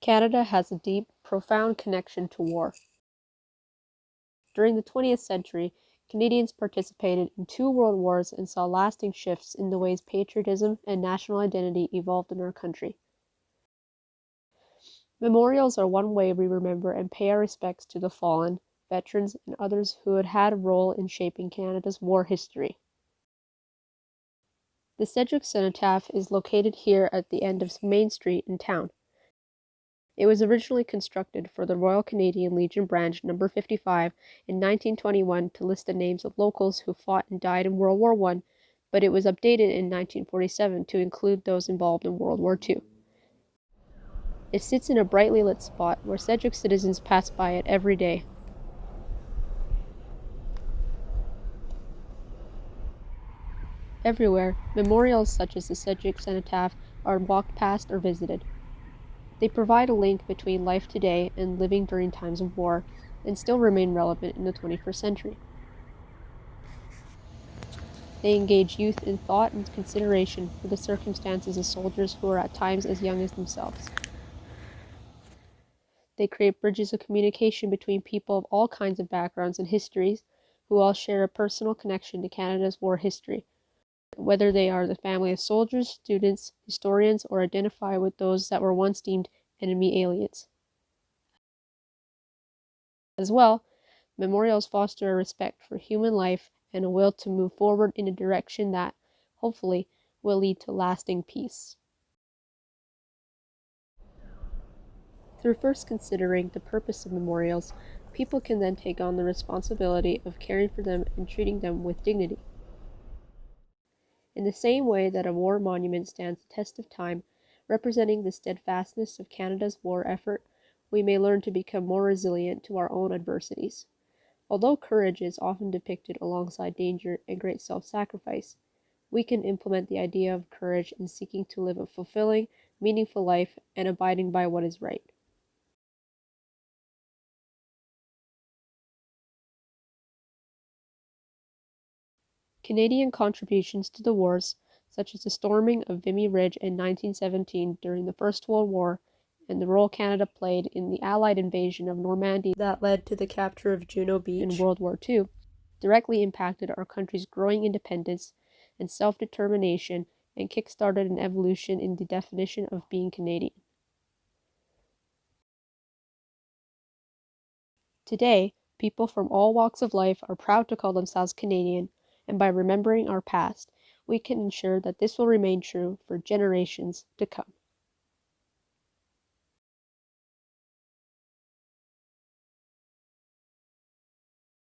Canada has a deep, profound connection to war. During the 20th century, Canadians participated in 2 world wars and saw lasting shifts in the ways patriotism and national identity evolved in our country. Memorials are one way we remember and pay our respects to the fallen, veterans, and others who had a role in shaping Canada's war history. The Sedgewick Cenotaph is located here at the end of Main Street in town. It was originally constructed for the Royal Canadian Legion Branch No. 55 in 1921 to list the names of locals who fought and died in World War I, but it was updated in 1947 to include those involved in World War II. It sits in a brightly lit spot where Sedgewick citizens pass by it every day. Everywhere, memorials such as the Sedgewick Cenotaph are walked past or visited. They provide a link between life today and living during times of war, and still remain relevant in the 21st century. They engage youth in thought and consideration for the circumstances of soldiers who are at times as young as themselves. They create bridges of communication between people of all kinds of backgrounds and histories who all share a personal connection to Canada's war history, whether they are the family of soldiers, students, historians, or identify with those that were once deemed enemy aliens. As well, memorials foster a respect for human life and a will to move forward in a direction that, hopefully, will lead to lasting peace. Through first considering the purpose of memorials, people can then take on the responsibility of caring for them and treating them with dignity. In the same way that a war monument stands the test of time, representing the steadfastness of Canada's war effort, we may learn to become more resilient to our own adversities. Although courage is often depicted alongside danger and great self-sacrifice, we can implement the idea of courage in seeking to live a fulfilling, meaningful life and abiding by what is right. Canadian contributions to the wars, such as the storming of Vimy Ridge in 1917 during the First World War, and the role Canada played in the Allied invasion of Normandy that led to the capture of Juno Beach in World War II, directly impacted our country's growing independence and self-determination and kick-started an evolution in the definition of being Canadian. Today, people from all walks of life are proud to call themselves Canadian, and by remembering our past, we can ensure that this will remain true for generations to come.